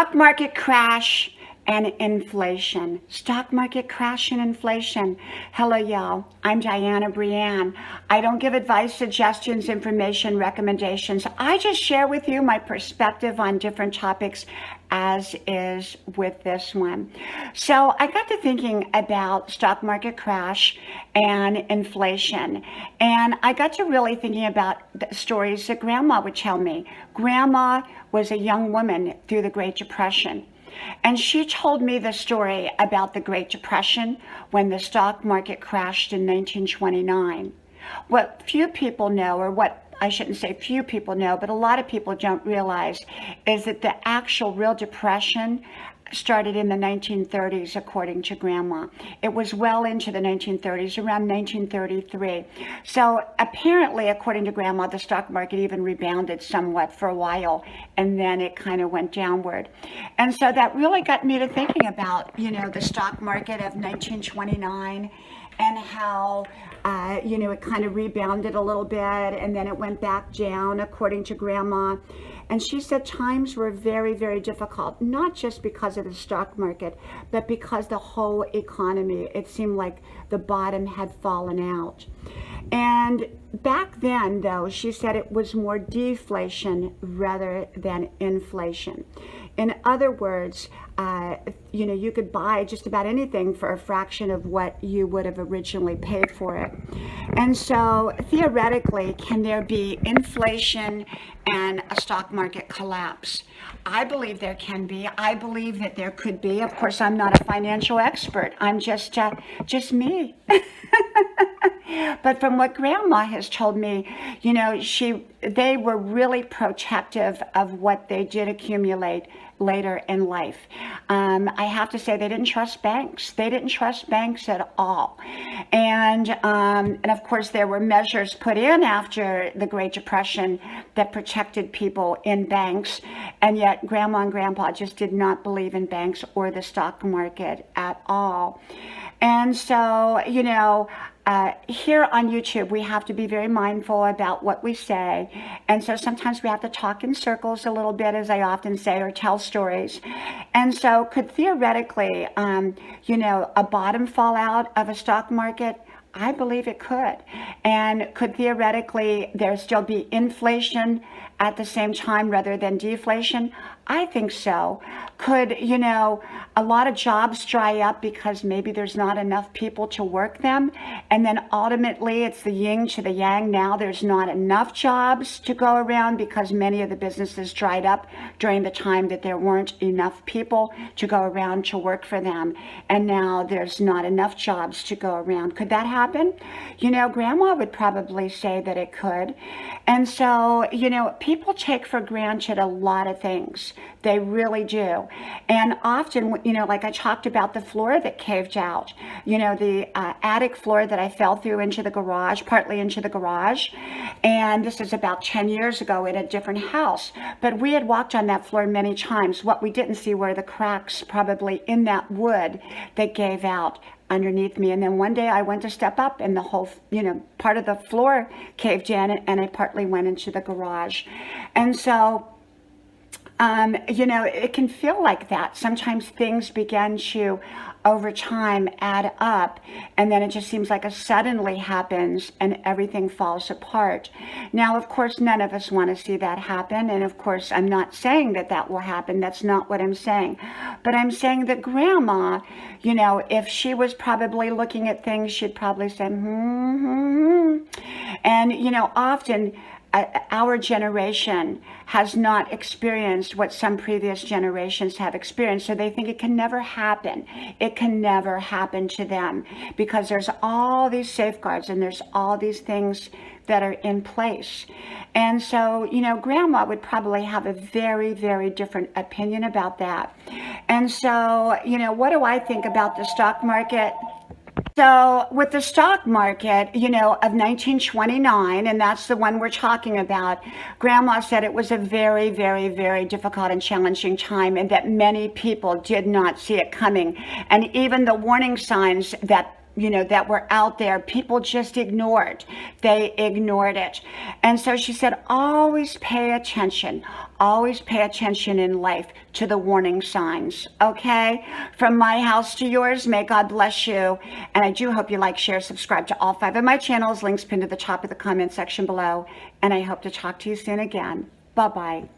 Stock market crash and inflation. Stock market crash and inflation. Hello, y'all. I'm Dianna Brianne. I don't give advice, suggestions, information, recommendations. I just share with you my perspective on different topics, as is with this one. So I got to thinking about stock market crash and inflation. And I got to really thinking about the stories that Grandma would tell me. Grandma was a young woman through the Great Depression. And she told me the story about the Great Depression when the stock market crashed in 1929. What few people know, or what I shouldn't say few people know, but a lot of people don't realize, is that the actual real depression started in the 1930s, according to Grandma. It was well into the 1930s, around 1933. So apparently, according to Grandma, the stock market even rebounded somewhat for a while, and then it kind of went downward. And so that really got me to thinking about, the stock market of 1929 and how, it kind of rebounded a little bit, and then it went back down, according to Grandma. And she said times were very, very difficult, not just because of the stock market, but because the whole economy, it seemed like the bottom had fallen out. And back then, though, she said it was more deflation rather than inflation. In other words, you could buy just about anything for a fraction of what you would have originally paid for it. And so theoretically, can there be inflation and a stock market collapse? I believe there can be. I believe that there could be. Of course, I'm not a financial expert. I'm just me. But from what Grandma has told me, they were really protective of what they did accumulate later in life. I have to say they didn't trust banks. They didn't trust banks at all. And of course, there were measures put in after the Great Depression that protected people in banks. And yet Grandma and Grandpa just did not believe in banks or the stock market at all. And so, here on YouTube, we have to be very mindful about what we say. And so sometimes we have to talk in circles a little bit, as I often say, or tell stories. And so could theoretically, a bottom fall out of a stock market? I believe it could. And could theoretically there still be inflation at the same time rather than deflation? I think so. Could, a lot of jobs dry up because maybe there's not enough people to work them? And then ultimately it's the yin to the yang. Now there's not enough jobs to go around because many of the businesses dried up during the time that there weren't enough people to go around to work for them. And now there's not enough jobs to go around. Could that happen? Grandma would probably say that it could. And so, people take for granted a lot of things. They really do. And often, like I talked about the floor that caved out, the attic floor that I fell through into the garage, partly into the garage. And this is about 10 years ago in a different house. But we had walked on that floor many times. What we didn't see were the cracks probably in that wood that gave out underneath me. And then one day I went to step up and the whole, part of the floor caved in and I partly went into the garage. And so, it can feel like that. Sometimes things begin to, over time, add up, and then it just seems like a suddenly happens and everything falls apart. Now, of course, none of us want to see that happen, and of course, I'm not saying that that will happen. That's not what I'm saying. But I'm saying that Grandma, if she was probably looking at things, she'd probably say, And, often, our generation has not experienced what some previous generations have experienced, so they think it can never happen. It can never happen to them because there's all these safeguards and there's all these things that are in place. And so, Grandma would probably have a very, very different opinion about that. And so, what do I think about the stock market? So with the stock market, of 1929, and that's the one we're talking about, Grandma said it was a very, very, very difficult and challenging time and that many people did not see it coming. And even the warning signs that that were out there, people just ignored. They ignored it. And so she said, always pay attention in life to the warning signs, okay? From my house to yours, may God bless you. And I do hope you like, share, subscribe to all 5 of my channels, links pinned to the top of the comment section below. And I hope to talk to you soon again. Bye-bye.